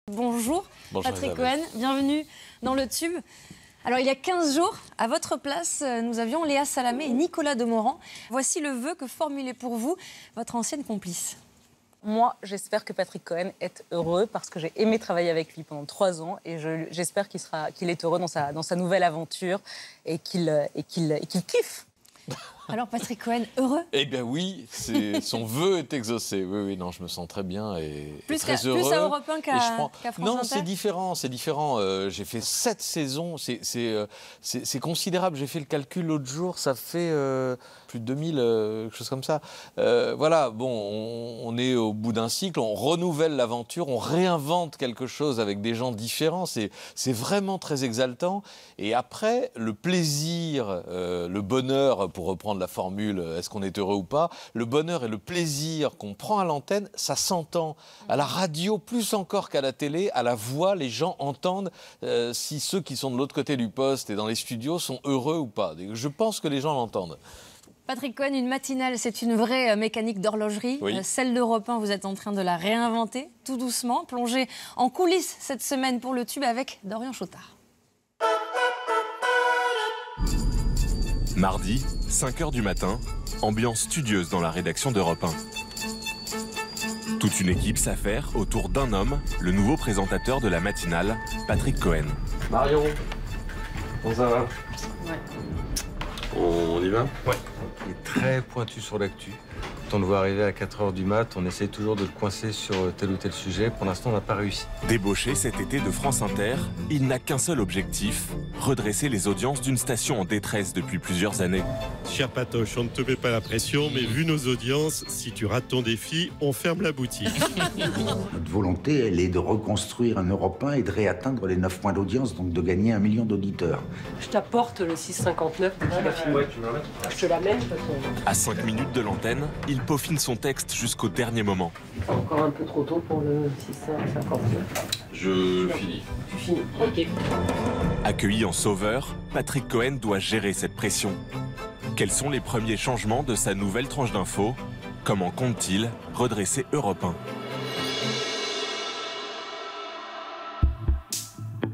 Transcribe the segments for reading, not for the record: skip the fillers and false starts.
Bonjour, Bonjour Patrick Isabelle. Cohen, bienvenue dans le Tube. Alors il y a 15 jours, à votre place, nous avions Léa Salamé et Nicolas Demorand. Voici le vœu que formulait pour vous votre ancienne complice. Moi, j'espère que Patrick Cohen est heureux parce que j'ai aimé travailler avec lui pendant 3 ans et j'espère qu'il est heureux dans sa nouvelle aventure et qu'il kiffe. Alors Patrick Cohen, heureux? Eh bien oui, son vœu est exaucé. Oui, non, je me sens très bien et très heureux. Plus à Europe 1 qu'à France Non, Inter. c'est différent. J'ai fait 7 saisons, c'est considérable. J'ai fait le calcul l'autre jour, ça fait plus de 2000, quelque chose comme ça. Voilà, bon, on est au bout d'un cycle, on renouvelle l'aventure, on réinvente quelque chose avec des gens différents. C'est vraiment très exaltant. Et après, le plaisir, le bonheur, pour reprendre la formule, est-ce qu'on est heureux ou pas, le bonheur et le plaisir qu'on prend à l'antenne, ça s'entend. À la radio, plus encore qu'à la télé, à la voix, les gens entendent si ceux qui sont de l'autre côté du poste et dans les studios sont heureux ou pas. Je pense que les gens l'entendent. Patrick Cohen, une matinale, c'est une vraie mécanique d'horlogerie. Oui. Celle d'Europe 1, vous êtes en train de la réinventer, tout doucement, plongée en coulisses cette semaine pour le Tube avec Dorian Chautard. Mardi, 5h du matin, ambiance studieuse dans la rédaction d'Europe 1. Toute une équipe s'affaire autour d'un homme, le nouveau présentateur de la matinale, Patrick Cohen. Marion, comment ça va? Ouais. On y va? Ouais. Il est très pointu sur l'actu. Quand on le voit arriver à 4h du mat, on essaie toujours de le coincer sur tel ou tel sujet. Pour l'instant, on n'a pas réussi. Débauché cet été de France Inter, il n'a qu'un seul objectif, redresser les audiences d'une station en détresse depuis plusieurs années. Cher Patoche, on ne te met pas la pression, mais vu nos audiences, si tu rates ton défi, on ferme la boutique. Notre volonté, elle est de reconstruire un Europe 1 et de réatteindre les 9 points d'audience, donc de gagner 1 million d'auditeurs. Je t'apporte le 6,59 dès qu'il a fini. Ouais, tu me l'amènes? Je te l'amène parce que À 5 minutes de l'antenne, il peaufine son texte jusqu'au dernier moment. c'est encore un peu trop tôt pour le 6,59. Je finis. Tu finis. Ok. Accueilli en sauveur, Patrick Cohen doit gérer cette pression. Quels sont les premiers changements de sa nouvelle tranche d'infos? Comment compte-t-il redresser Europe 1?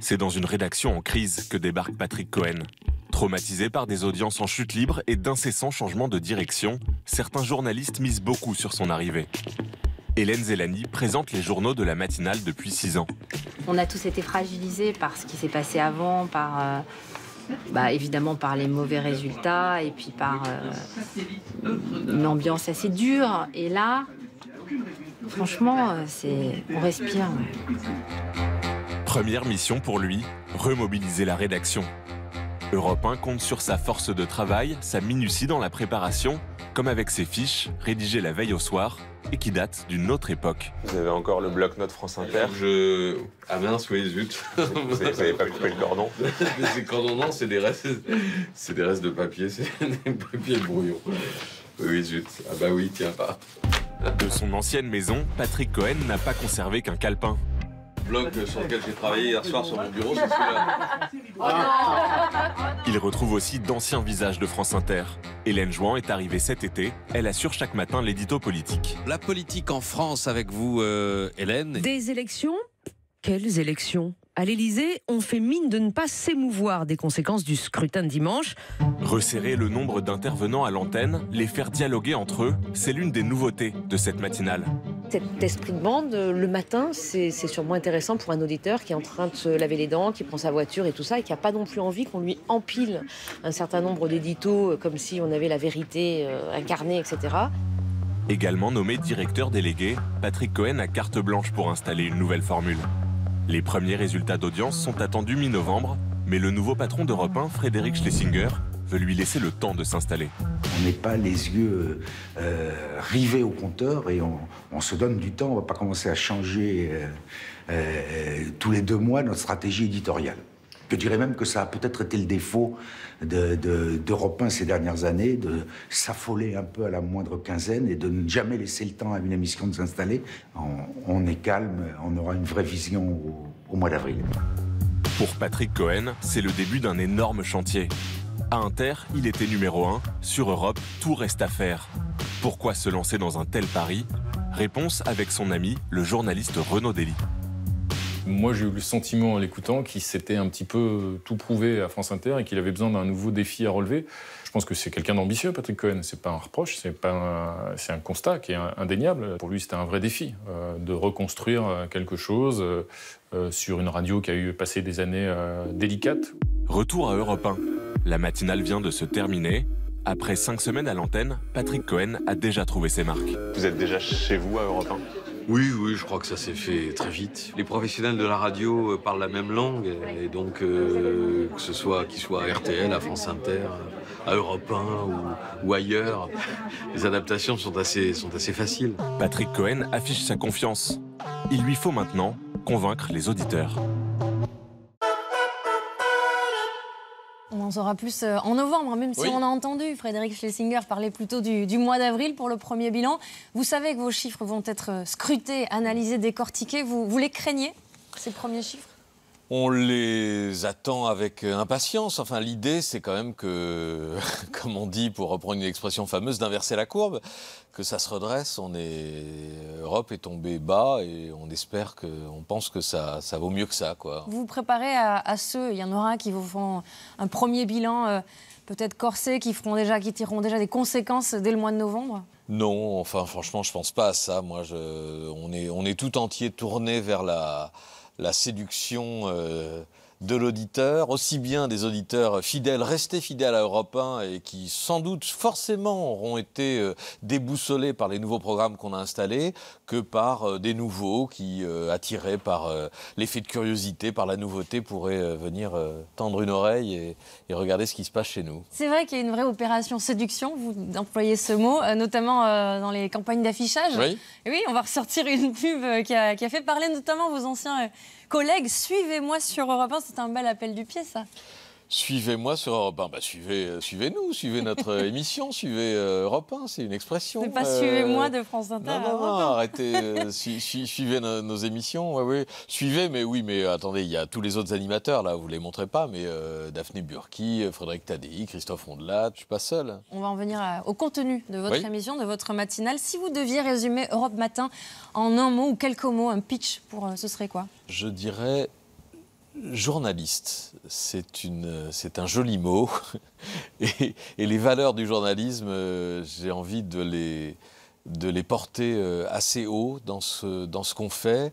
C'est dans une rédaction en crise que débarque Patrick Cohen. Traumatisé par des audiences en chute libre et d'incessants changements de direction, certains journalistes misent beaucoup sur son arrivée. Hélène Zellani présente les journaux de la matinale depuis 6 ans. On a tous été fragilisés par ce qui s'est passé avant, par évidemment par les mauvais résultats et puis par une ambiance assez dure. Et là, franchement, on respire. Ouais. Première mission pour lui, remobiliser la rédaction. Europe 1 compte sur sa force de travail, sa minutie dans la préparation, comme avec ses fiches, rédigées la veille au soir, et qui datent d'une autre époque. Vous avez encore le bloc-notes France Inter? Ah mince, oui, zut. Vous n'avez pas coupé le cordon? Ces cordons, non, c'est des restes de papier, c'est des papiers de brouillon. Oui, zut. Ah bah oui, tiens pas. De son ancienne maison, Patrick Cohen n'a pas conservé qu'un calepin. Le bloc sur lequel j'ai travaillé hier soir sur mon bureau, c'est celui-là. Il retrouve aussi d'anciens visages de France Inter. Hélène Jouan est arrivée cet été. Elle assure chaque matin l'édito politique. La politique en France avec vous, Hélène. Des élections? Quelles élections? À l'Élysée, on fait mine de ne pas s'émouvoir des conséquences du scrutin de dimanche. Resserrer le nombre d'intervenants à l'antenne, les faire dialoguer entre eux, c'est l'une des nouveautés de cette matinale. Cet esprit de bande, le matin, c'est sûrement intéressant pour un auditeur qui est en train de se laver les dents, qui prend sa voiture et tout ça, et qui n'a pas non plus envie qu'on lui empile un certain nombre d'éditos, comme si on avait la vérité incarnée, etc. Également nommé directeur délégué, Patrick Cohen a carte blanche pour installer une nouvelle formule. Les premiers résultats d'audience sont attendus mi-novembre, mais le nouveau patron d'Europe 1, Frédéric Schlesinger, veut lui laisser le temps de s'installer. On n'est pas les yeux rivés au compteur et on se donne du temps. On ne va pas commencer à changer tous les 2 mois notre stratégie éditoriale. Je dirais même que ça a peut-être été le défaut d'Europe 1 ces dernières années, de s'affoler un peu à la moindre quinzaine et de ne jamais laisser le temps à une émission de s'installer. On est calme, on aura une vraie vision au mois d'avril. Pour Patrick Cohen, c'est le début d'un énorme chantier. À Inter, il était numéro 1. Sur Europe, tout reste à faire. Pourquoi se lancer dans un tel pari? Réponse avec son ami, le journaliste Renaud Dely. Moi, j'ai eu le sentiment en l'écoutant qu'il s'était un petit peu tout prouvé à France Inter et qu'il avait besoin d'un nouveau défi à relever. Je pense que c'est quelqu'un d'ambitieux, Patrick Cohen. C'est pas un reproche, c'est un constat qui est indéniable. Pour lui, c'était un vrai défi de reconstruire quelque chose sur une radio qui a eu passé des années délicates. Retour à Europe 1. La matinale vient de se terminer. Après 5 semaines à l'antenne, Patrick Cohen a déjà trouvé ses marques. Vous êtes déjà chez vous à Europe 1? Oui, je crois que ça s'est fait très vite. Les professionnels de la radio parlent la même langue, et donc que ce soit qu'ils soient à RTL, à France Inter, à Europe 1 ou ailleurs, les adaptations sont assez faciles. Patrick Cohen affiche sa confiance. Il lui faut maintenant convaincre les auditeurs. On en saura plus en novembre, même si on a entendu Frédéric Schlesinger parler plutôt du mois d'avril pour le premier bilan. Vous savez que vos chiffres vont être scrutés, analysés, décortiqués. Vous les craignez, ces premiers chiffres ? On les attend avec impatience. Enfin, l'idée, c'est quand même que, comme on dit, pour reprendre une expression fameuse, d'inverser la courbe, que ça se redresse. Europe est tombée bas et on pense que ça vaut mieux que ça, quoi. Vous vous préparez à ceux, il y en aura qui vous font un premier bilan peut-être corsé, qui tireront déjà des conséquences dès le mois de novembre ? Non, enfin, franchement, je pense pas à ça. Moi, on est tout entier tourné vers la séduction de l'auditeur, aussi bien des auditeurs fidèles, restés fidèles à Europe 1 et qui sans doute forcément auront été déboussolés par les nouveaux programmes qu'on a installés, que par des nouveaux qui, attirés par l'effet de curiosité, par la nouveauté, pourraient venir tendre une oreille et regarder ce qui se passe chez nous. C'est vrai qu'il y a une vraie opération séduction, vous employez ce mot, notamment dans les campagnes d'affichage. Oui. Et oui, on va ressortir une pub qui a fait parler notamment vos anciens collègues. Suivez-moi sur Europe 1, c'est un bel appel du pied, ça. Suivez-moi sur Europe 1. Suivez-nous, suivez notre émission, suivez Europe 1, c'est une expression. C'est pas suivez-moi de France Inter. Non, arrêtez, suivez nos émissions, oui. Suivez, mais attendez, il y a tous les autres animateurs, là, vous ne les montrez pas, mais Daphné Burki, Frédéric Tadei, Christophe Rondelat, je ne suis pas seul. On va en venir au contenu de votre émission, de votre matinale. Si vous deviez résumer Europe Matin en un mot ou quelques mots, un pitch, ce serait quoi ? Je dirais journaliste. C'est un joli mot. Et les valeurs du journalisme, j'ai envie de les porter assez haut dans ce qu'on fait.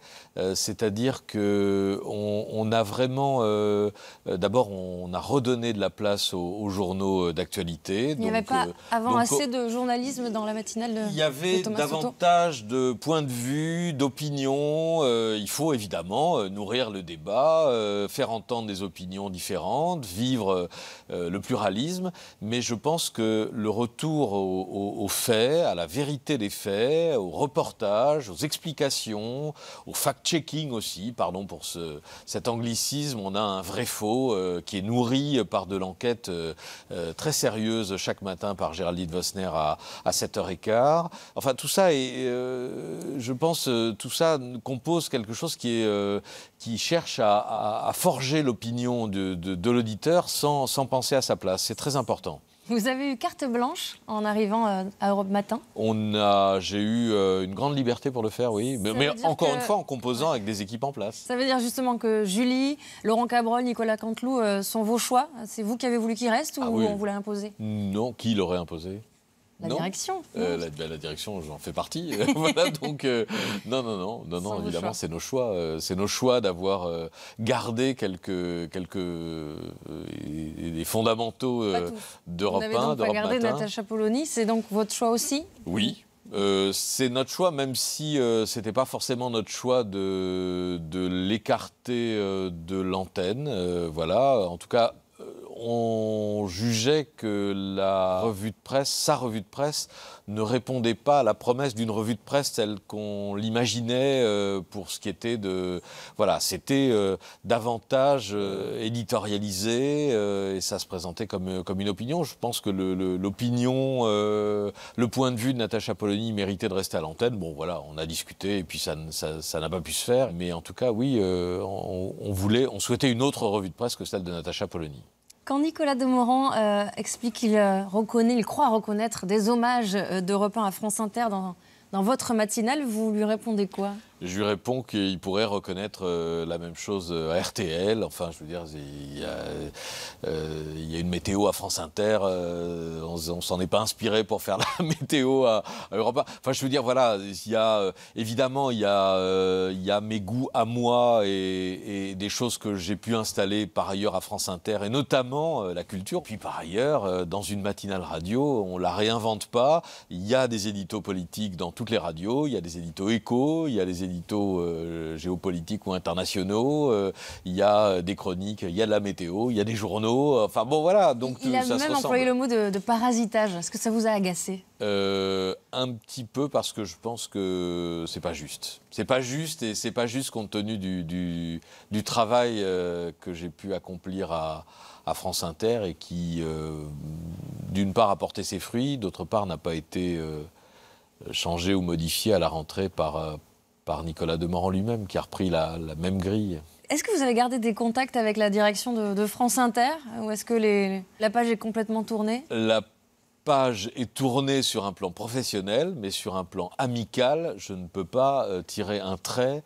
C'est-à-dire qu'on a vraiment... D'abord, on a redonné de la place aux journaux d'actualité. Il n'y avait pas avant assez de journalisme dans la matinale de Thomas Soto ? Il y avait davantage de points de vue, d'opinions. Il faut évidemment nourrir le débat, faire entendre des opinions différentes, vivre le pluralisme. Mais je pense que le retour aux faits, à la vérité des faits, aux reportages, aux explications, au fact-checking aussi, pardon pour cet anglicisme, on a un vrai faux qui est nourri par de l'enquête très sérieuse chaque matin par Géraldine Vosner à 7h15. Enfin, tout ça, je pense, tout ça compose quelque chose qui cherche à forger l'opinion de l'auditeur sans penser à sa place. C'est très important. Vous avez eu carte blanche en arrivant à Europe Matin ? J'ai eu une grande liberté pour le faire, oui. Mais encore une fois, en composant avec des équipes en place. Ça veut dire justement que Julie, Laurent Cabrol, Nicolas Canteloup sont vos choix ? C'est vous qui avez voulu qu'ils restent ou on vous l'a imposé ? Non, qui l'aurait imposé ? La direction. La direction, j'en fais partie. Voilà, donc non, évidemment, c'est nos choix. C'est nos choix d'avoir gardé quelques des fondamentaux d'Europe 1, d'Europe Matin. Vous n'avez donc pas gardé Natacha Polony, c'est donc votre choix aussi ? Oui. C'est notre choix, même si c'était pas forcément notre choix de l'écarter de l'antenne. Voilà, en tout cas. On jugeait que sa revue de presse, ne répondait pas à la promesse d'une revue de presse telle qu'on l'imaginait pour ce qui était de... Voilà, c'était davantage éditorialisé et ça se présentait comme une opinion. Je pense que l'opinion, le point de vue de Natacha Polony méritait de rester à l'antenne. Bon, voilà, on a discuté et puis ça n'a pas pu se faire. Mais en tout cas, oui, on souhaitait une autre revue de presse que celle de Natacha Polony. Quand Nicolas Demorand explique qu'il croit reconnaître des hommages d'Europe 1 à France Inter dans votre matinale, vous lui répondez quoi ? Je lui réponds qu'il pourrait reconnaître la même chose à RTL. Enfin, je veux dire, il y a une météo à France Inter. On s'en est pas inspiré pour faire la météo à Europe 1. Enfin, je veux dire, voilà, évidemment, il y a mes goûts à moi et des choses que j'ai pu installer par ailleurs à France Inter, et notamment la culture. Puis par ailleurs, dans une matinale radio, on la réinvente pas. Il y a des éditos politiques dans toutes les radios. Il y a des éditos éco, il y a des éditos géopolitiques ou internationaux, il y a des chroniques, il y a de la météo, il y a des journaux, enfin bon voilà. Donc, il a même employé le mot de parasitage. Est-ce que ça vous a agacé ? Un petit peu, parce que je pense que c'est pas juste. C'est pas juste, et c'est pas juste compte tenu du travail que j'ai pu accomplir à France Inter, et qui d'une part a porté ses fruits, d'autre part n'a pas été changé ou modifié à la rentrée par Nicolas Demorand lui-même, qui a repris la même grille. Est-ce que vous avez gardé des contacts avec la direction de France Inter, ou est-ce que la page est complètement tournée ? La page est tournée sur un plan professionnel, mais sur un plan amical, je ne peux pas tirer un trait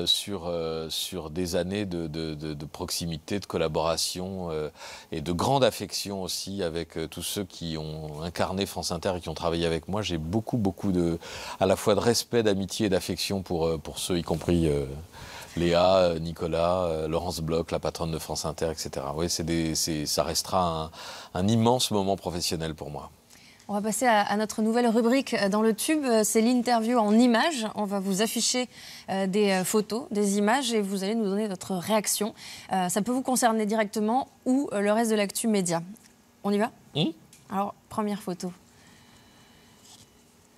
sur des années de proximité, de collaboration et de grande affection aussi avec tous ceux qui ont incarné France Inter et qui ont travaillé avec moi. J'ai beaucoup à la fois de respect, d'amitié et d'affection pour ceux, y compris Léa, Nicolas, Laurence Bloch, la patronne de France Inter, etc. Oui, ça restera un immense moment professionnel pour moi. On va passer à notre nouvelle rubrique dans le Tube, c'est l'interview en images. On va vous afficher des photos, des images, et vous allez nous donner votre réaction. Ça peut vous concerner directement ou le reste de l'actu média. On y va ? Alors, première photo.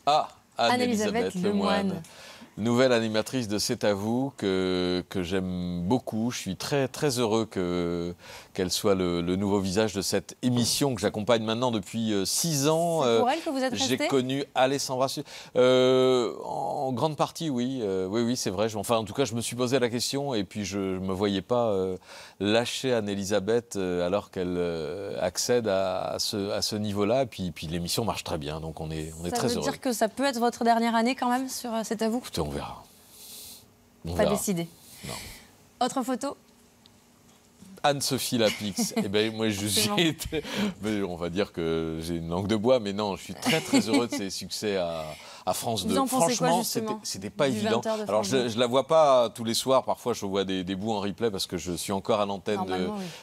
Ah, Anne-Elisabeth Lemoine. Nouvelle animatrice de C'est à vous, que j'aime beaucoup. Je suis très, très heureux qu'elle soit le nouveau visage de cette émission que j'accompagne maintenant depuis 6 ans. C'est pour elle que vous êtes restée ? J'ai connu Alessandra. En grande partie, oui. Oui, c'est vrai. Enfin, en tout cas, je me suis posé la question, et puis je ne me voyais pas lâcher Anne-Elisabeth alors qu'elle accède à ce niveau-là. Et puis l'émission marche très bien, donc on est très heureux. Ça veut dire que ça peut être votre dernière année quand même sur C'est à vous ? Écoutez, on verra. Pas décidé. Non. Autre photo ? Anne-Sophie Lapix. Eh ben, moi, on va dire que j'ai une langue de bois, mais non, je suis très, très heureux de ses succès à France 2. Franchement, c'était pas évident. Alors, je la vois pas tous les soirs. Parfois, je vois des bouts en replay parce que je suis encore à l'antenne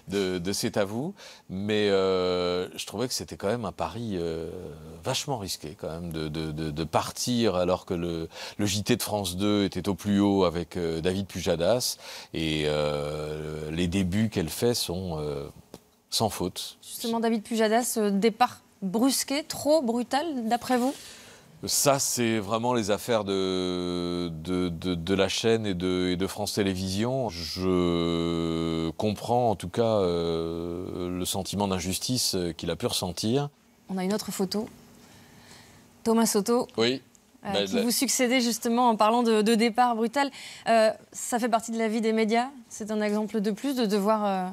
de C'est à vous. Mais je trouvais que c'était quand même un pari vachement risqué, quand même, de partir alors que le JT de France 2 était au plus haut avec David Pujadas. Et les débuts qu'elle fait sont sans faute. Justement, David Pujadas, départ brusqué, trop brutal, d'après vous ? Ça, c'est vraiment les affaires de la chaîne et de France Télévisions. Je comprends en tout cas le sentiment d'injustice qu'il a pu ressentir. On a une autre photo. Thomas Soto. Oui. Qui vous succédez justement en parlant de départ brutal. Ça fait partie de la vie des médias. C'est un exemple de plus de devoir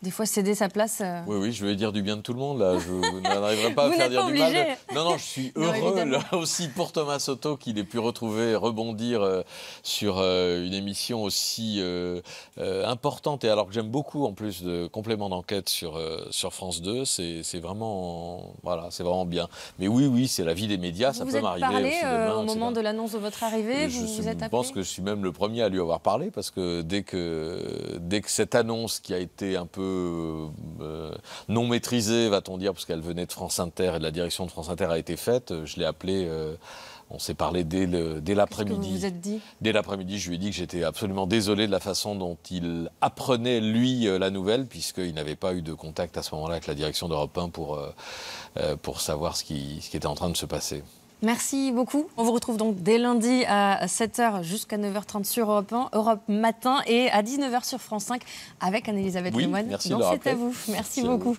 des fois céder sa place. Oui, je vais dire du bien de tout le monde là. Je n'arriverai pas à faire dire du mal. Non, je suis heureux là aussi pour Thomas Soto qu'il ait pu rebondir sur une émission aussi importante, et alors que j'aime beaucoup en plus de complément d'enquête sur France 2. C'est vraiment bien. Mais oui, c'est la vie des médias. Ça peut m'arriver aussi demain. Au moment de l'annonce de votre arrivée, vous êtes appelé ? Je pense que je suis même le premier à lui avoir parlé, parce que dès que cette annonce qui a été un peu non maîtrisée, va-t-on dire, parce qu'elle venait de France Inter et de la direction de France Inter a été faite, je l'ai appelé, on s'est parlé dès l'après-midi. Qu'est-ce que vous vous êtes dit ? Dès l'après-midi, je lui ai dit que j'étais absolument désolé de la façon dont il apprenait, lui, la nouvelle, puisqu'il n'avait pas eu de contact à ce moment-là avec la direction d'Europe 1 pour savoir ce qui était en train de se passer. Merci beaucoup. On vous retrouve donc dès lundi à 7h jusqu'à 9h30 sur Europe 1, Europe Matin, et à 19h sur France 5 avec Anne-Elisabeth Lemoine. Merci donc c'est à vous. Merci beaucoup.